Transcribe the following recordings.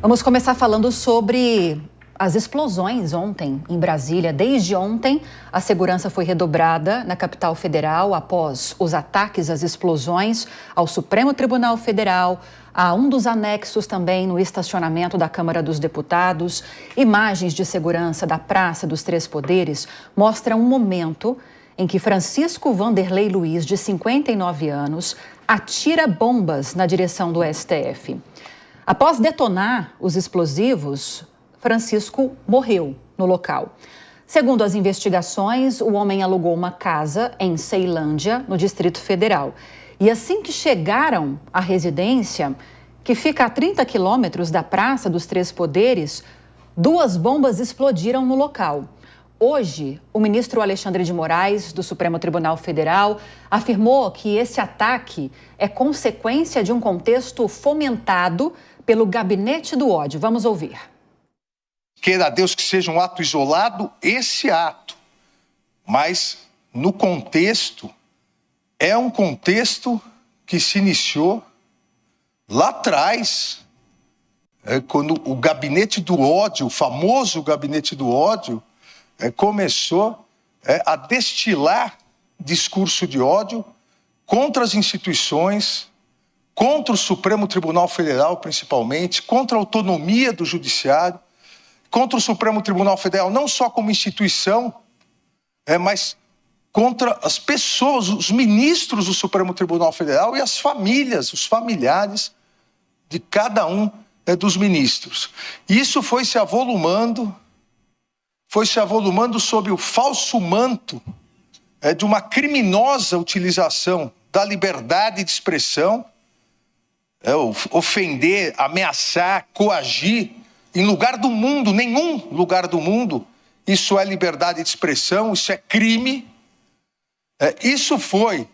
Vamos começar falando sobre as explosões ontem em Brasília. Desde ontem, a segurança foi redobrada na capital federal após os ataques às explosões ao Supremo Tribunal Federal, a um dos anexos também no estacionamento da Câmara dos Deputados. Imagens de segurança da Praça dos Três Poderes mostram um momento em que Francisco Vanderlei Luiz, de 59 anos, atira bombas na direção do STF. Após detonar os explosivos, Francisco morreu no local. Segundo as investigações, o homem alugou uma casa em Ceilândia, no Distrito Federal. E assim que chegaram à residência, que fica a 30 quilômetros da Praça dos Três Poderes, 2 bombas explodiram no local. Hoje, o ministro Alexandre de Moraes, do Supremo Tribunal Federal, afirmou que esse ataque é consequência de um contexto fomentado pelo gabinete do ódio. Vamos ouvir. Queira Deus que seja um ato isolado, esse ato. Mas, no contexto, é um contexto que se iniciou lá atrás, quando o gabinete do ódio, o famoso gabinete do ódio, começou a destilar discurso de ódio contra as instituições, contra o Supremo Tribunal Federal, principalmente, contra a autonomia do Judiciário, contra o Supremo Tribunal Federal, não só como instituição, mas contra as pessoas, os ministros do Supremo Tribunal Federal e as famílias, os familiares de cada um dos ministros. Isso foi se avolumando sob o falso manto de uma criminosa utilização da liberdade de expressão, ofender, ameaçar, coagir. Em lugar do mundo, nenhum lugar do mundo, isso é liberdade de expressão, isso é crime. Isso foi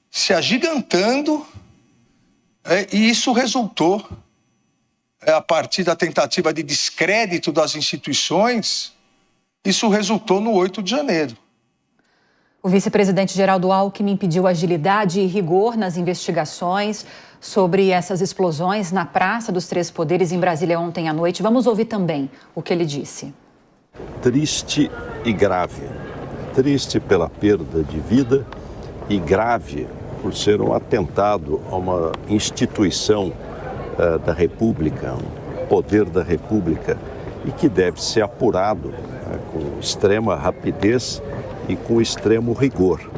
se agigantando e isso resultou, a partir da tentativa de descrédito das instituições, isso resultou no 8 de janeiro. O vice-presidente Geraldo Alckmin pediu agilidade e rigor nas investigações sobre essas explosões na Praça dos Três Poderes em Brasília ontem à noite. Vamos ouvir também o que ele disse. Triste e grave. Triste pela perda de vida e grave por ser um atentado a uma instituição da República, um poder da República, e que deve ser apurado com extrema rapidez e com extremo rigor.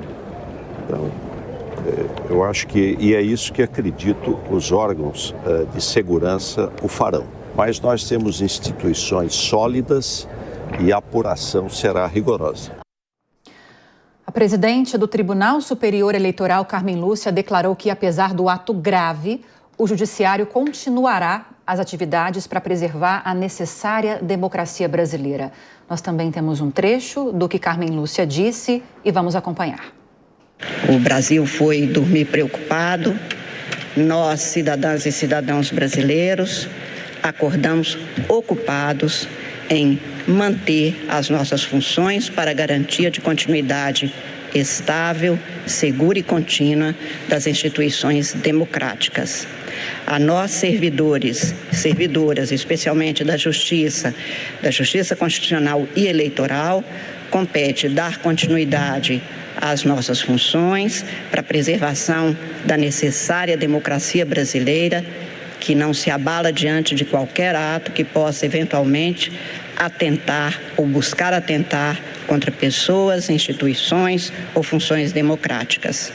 Então, eu acho que, e é isso que acredito, os órgãos de segurança o farão. Mas nós temos instituições sólidas e a apuração será rigorosa. A presidente do Tribunal Superior Eleitoral, Carmen Lúcia, declarou que, apesar do ato grave, o Judiciário continuará as atividades para preservar a necessária democracia brasileira. Nós também temos um trecho do que Carmen Lúcia disse e vamos acompanhar. O Brasil foi dormir preocupado. Nós, cidadãs e cidadãos brasileiros, acordamos ocupados em manter as nossas funções para garantia de continuidade estável, segura e contínua das instituições democráticas. A nós, servidores, servidoras, especialmente da Justiça Constitucional e Eleitoral, compete dar continuidade às nossas funções para a preservação da necessária democracia brasileira, que não se abala diante de qualquer ato que possa eventualmente atentar ou buscar atentar contra pessoas, instituições ou funções democráticas.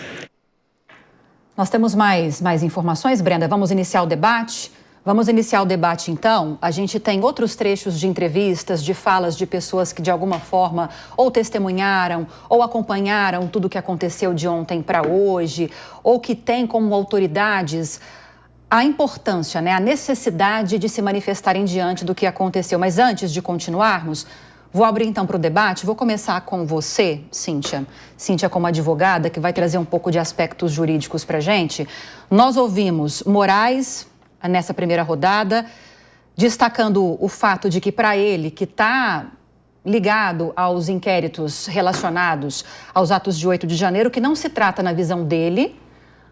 Nós temos mais informações, Brenda. Vamos iniciar o debate? Vamos iniciar o debate, então. A gente tem outros trechos de entrevistas, de falas de pessoas que, de alguma forma, ou testemunharam ou acompanharam tudo o que aconteceu de ontem para hoje, ou que têm como autoridades a importância, a necessidade de se manifestarem diante do que aconteceu. Mas antes de continuarmos, vou abrir então para o debate. Vou começar com você, Cíntia. Cíntia, como advogada, que vai trazer um pouco de aspectos jurídicos para a gente. Nós ouvimos Moraes, nessa primeira rodada, destacando o fato de que, para ele, que está ligado aos inquéritos relacionados aos atos de 8 de janeiro, que não se trata, na visão dele,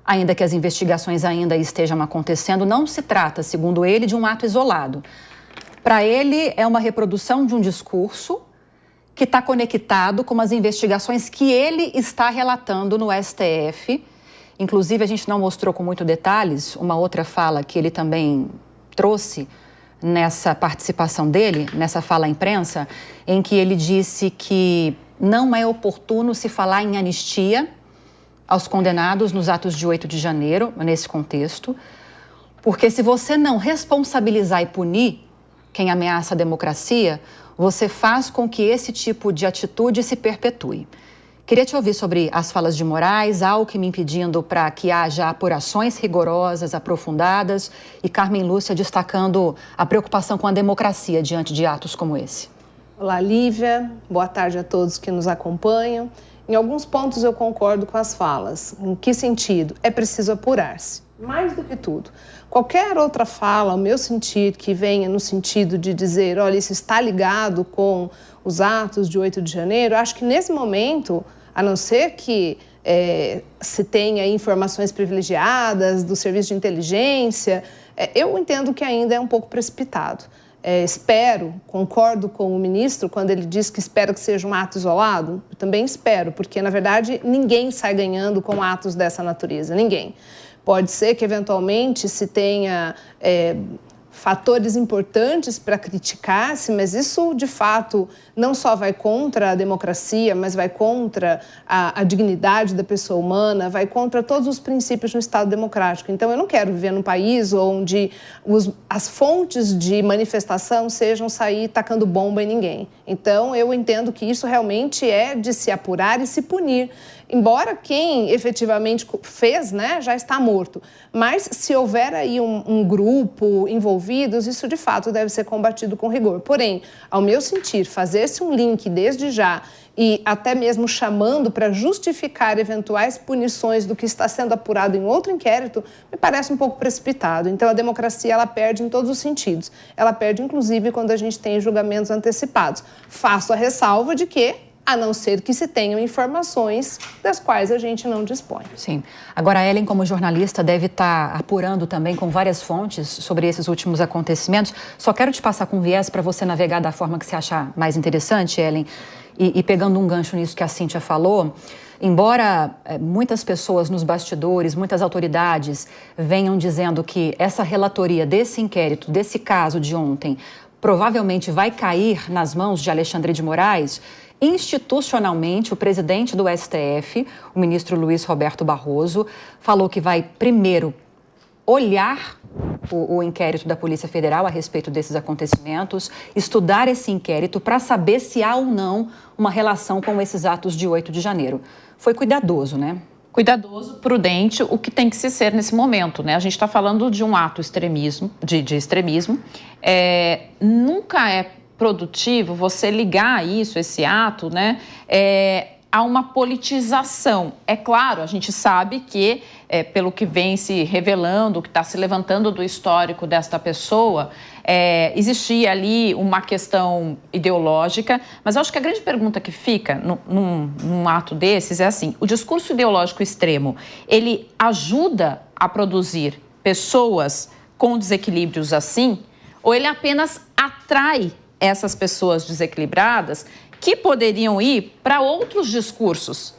ainda que as investigações ainda estejam acontecendo, não se trata, segundo ele, de um ato isolado. Para ele, é uma reprodução de um discurso que está conectado com as investigações que ele está relatando no STF. Inclusive, a gente não mostrou com muito detalhes uma outra fala que ele também trouxe nessa participação dele, nessa fala à imprensa, em que ele disse que não é oportuno se falar em anistia aos condenados nos atos de 8 de janeiro, nesse contexto, porque se você não responsabilizar e punir quem ameaça a democracia, você faz com que esse tipo de atitude se perpetue. Queria te ouvir sobre as falas de Moraes, Alckmin pedindo para que haja apurações rigorosas, aprofundadas, e Carmen Lúcia destacando a preocupação com a democracia diante de atos como esse. Olá, Lívia. Boa tarde a todos que nos acompanham. Em alguns pontos eu concordo com as falas. Em que sentido? É preciso apurar-se. Mais do que tudo. Qualquer outra fala, ao meu sentir, que venha no sentido de dizer, olha, isso está ligado com os atos de 8 de janeiro, acho que nesse momento, a não ser que se tenha informações privilegiadas do serviço de inteligência, eu entendo que ainda é um pouco precipitado. Concordo com o ministro quando ele diz que espera que seja um ato isolado. Eu também espero, porque, na verdade, ninguém sai ganhando com atos dessa natureza, ninguém. Pode ser que, eventualmente, se tenha fatores importantes para criticar-se, mas isso, de fato, não só vai contra a democracia, mas vai contra a dignidade da pessoa humana, vai contra todos os princípios de um Estado democrático. Então, eu não quero viver num país onde as fontes de manifestação sejam sair tacando bomba em ninguém. Então, eu entendo que isso realmente é de se apurar e se punir. Embora quem efetivamente fez, né, já está morto. Mas se houver aí um grupo envolvidos, isso de fato deve ser combatido com rigor. Porém, ao meu sentir, fazer-se um link desde já e até mesmo chamando para justificar eventuais punições do que está sendo apurado em outro inquérito, me parece um pouco precipitado. Então, a democracia, ela perde em todos os sentidos. Ela perde, inclusive, quando a gente tem julgamentos antecipados. Faço a ressalva de que, a não ser que se tenham informações das quais a gente não dispõe. Sim. Agora, a Ellen, como jornalista, deve estar apurando também com várias fontes sobre esses últimos acontecimentos. Só quero te passar com viés para você navegar da forma que você achar mais interessante, Ellen. E pegando um gancho nisso que a Cíntia falou, embora muitas pessoas nos bastidores, muitas autoridades venham dizendo que essa relatoria desse inquérito, desse caso de ontem, provavelmente vai cair nas mãos de Alexandre de Moraes, institucionalmente, o presidente do STF, o ministro Luiz Roberto Barroso, falou que vai primeiro olhar o inquérito da Polícia Federal a respeito desses acontecimentos, estudar esse inquérito para saber se há ou não uma relação com esses atos de 8 de janeiro. Foi cuidadoso, né? Cuidadoso, prudente, o que tem que se ser nesse momento, né? A gente está falando de um ato de extremismo. Nunca é produtivo você ligar esse ato, né, a uma politização. É claro, a gente sabe que, pelo que vem se revelando, que está se levantando do histórico desta pessoa, existia ali uma questão ideológica, mas eu acho que a grande pergunta que fica num ato desses é assim: o discurso ideológico extremo, ele ajuda a produzir pessoas com desequilíbrios assim, ou ele apenas atrai essas pessoas desequilibradas que poderiam ir para outros discursos,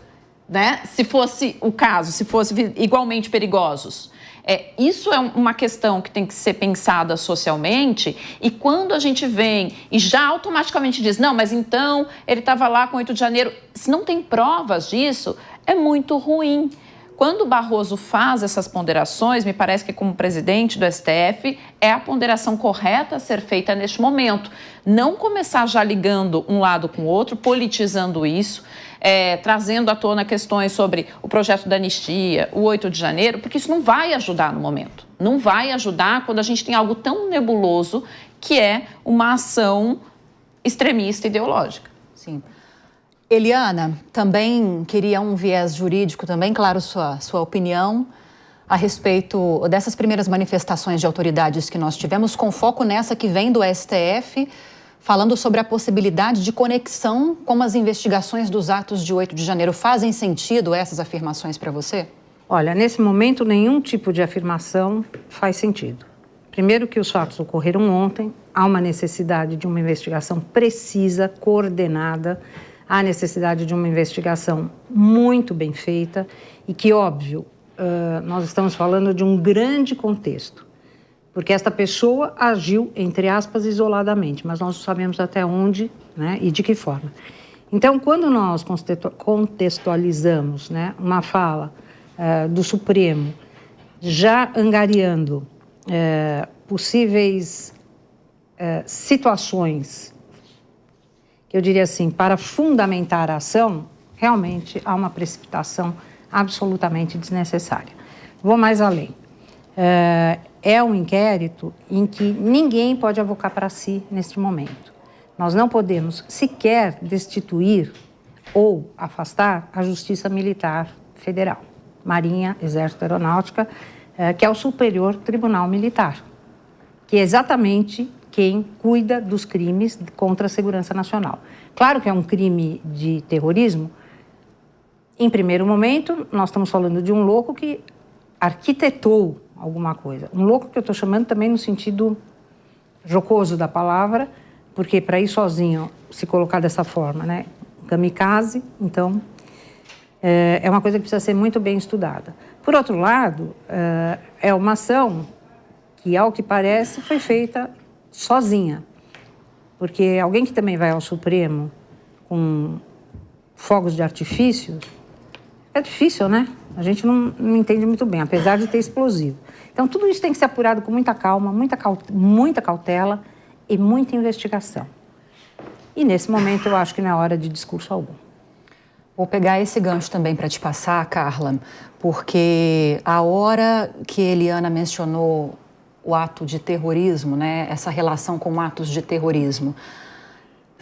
né? Se fosse o caso, se fossem igualmente perigosos. Isso é uma questão que tem que ser pensada socialmente, e quando a gente vem e já automaticamente diz, não, mas então ele estava lá com 8 de janeiro, se não tem provas disso, é muito ruim. Quando o Barroso faz essas ponderações, me parece que como presidente do STF, é a ponderação correta a ser feita neste momento. Não começar já ligando um lado com o outro, politizando isso, trazendo à tona questões sobre o projeto da anistia, o 8 de janeiro, porque isso não vai ajudar no momento. Não vai ajudar quando a gente tem algo tão nebuloso que é uma ação extremista ideológica. Sim. Eliana, também queria um viés jurídico também, claro, sua opinião a respeito dessas primeiras manifestações de autoridades que nós tivemos, com foco nessa que vem do STF, falando sobre a possibilidade de conexão com as investigações dos atos de 8 de janeiro. Fazem sentido essas afirmações para você? Olha, nesse momento, nenhum tipo de afirmação faz sentido. Primeiro que os fatos ocorreram ontem, há uma necessidade de uma investigação precisa, coordenada, há necessidade de uma investigação muito bem feita e que, óbvio, nós estamos falando de um grande contexto, porque esta pessoa agiu, entre aspas, isoladamente, mas nós não sabemos até onde, né, e de que forma. Então, quando nós contextualizamos, né, uma fala do Supremo, já angariando possíveis situações, que eu diria assim, para fundamentar a ação, realmente há uma precipitação absolutamente desnecessária. Vou mais além. É um inquérito em que ninguém pode avocar para si neste momento. Nós não podemos sequer destituir ou afastar a Justiça Militar Federal, Marinha, Exército, Aeronáutica, que é o Superior Tribunal Militar, que é exatamente quem cuida dos crimes contra a segurança nacional. Claro que é um crime de terrorismo. Em primeiro momento, nós estamos falando de um louco que arquitetou alguma coisa. Um louco que eu estou chamando também no sentido jocoso da palavra, porque para ir sozinho, se colocar dessa forma, né? Kamikaze, então, é uma coisa que precisa ser muito bem estudada. Por outro lado, é uma ação que, ao que parece, foi feita sozinha. Porque alguém que também vai ao Supremo com fogos de artifício, é difícil, né? A gente não entende muito bem, apesar de ter explosivo. Então, tudo isso tem que ser apurado com muita calma, muita cautela e muita investigação. E, nesse momento, eu acho que não é hora de discurso algum. Vou pegar esse gancho também para te passar, Carla, porque a hora que Eliana mencionou o ato de terrorismo, né, essa relação com atos de terrorismo,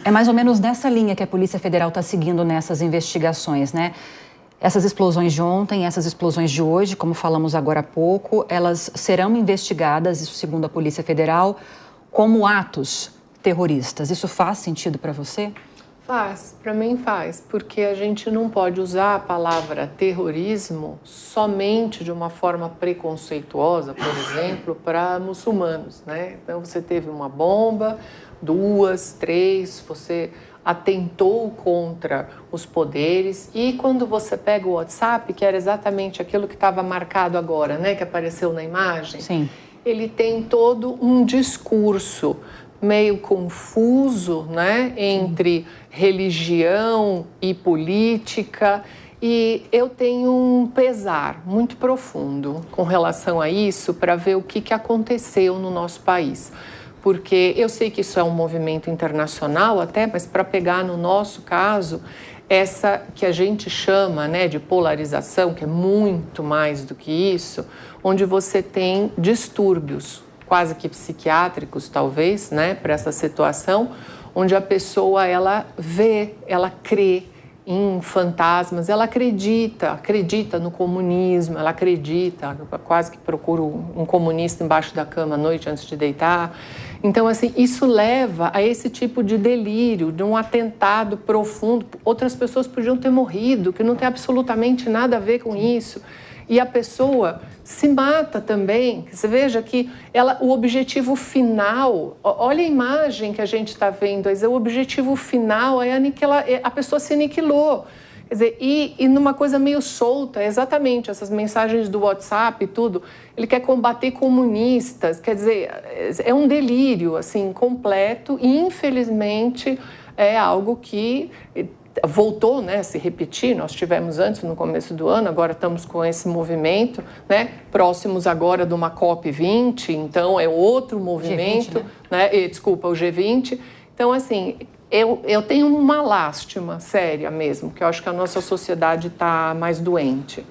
é mais ou menos nessa linha que a Polícia Federal está seguindo nessas investigações, né? Essas explosões de ontem, essas explosões de hoje, como falamos agora há pouco, elas serão investigadas, isso segundo a Polícia Federal, como atos terroristas. Isso faz sentido para você? Faz, para mim faz, porque a gente não pode usar a palavra terrorismo somente de uma forma preconceituosa, por exemplo, para muçulmanos, né? Então você teve uma bomba, 2, 3, você atentou contra os poderes e quando você pega o WhatsApp, que era exatamente aquilo que estava marcado agora, né, que apareceu na imagem, sim, ele tem todo um discurso meio confuso, né, entre religião e política, e eu tenho um pesar muito profundo com relação a isso para ver o que aconteceu no nosso país. Porque eu sei que isso é um movimento internacional até, mas para pegar no nosso caso, essa que a gente chama, né, de polarização, que é muito mais do que isso, onde você tem distúrbios quase que psiquiátricos, talvez, né, para essa situação, onde a pessoa, ela vê, ela crê em fantasmas, ela acredita no comunismo, ela acredita, quase que procura um comunista embaixo da cama à noite antes de deitar. Então, assim, isso leva a esse tipo de delírio, de um atentado profundo. Outras pessoas podiam ter morrido, que não tem absolutamente nada a ver com isso. E a pessoa se mata também. Você veja que o objetivo final, olha a imagem que a gente está vendo, o objetivo final é a pessoa se aniquilou. Quer dizer, e numa coisa meio solta, exatamente, essas mensagens do WhatsApp e tudo, ele quer combater comunistas, quer dizer, é um delírio, assim, completo, e infelizmente é algo que voltou, né, a se repetir. Nós tivemos antes, no começo do ano, agora estamos com esse movimento, né, próximos agora de uma COP20, então é outro movimento, G20, né? Desculpa, o G20. Então, assim, eu tenho uma lástima séria mesmo, que eu acho que a nossa sociedade está mais doente.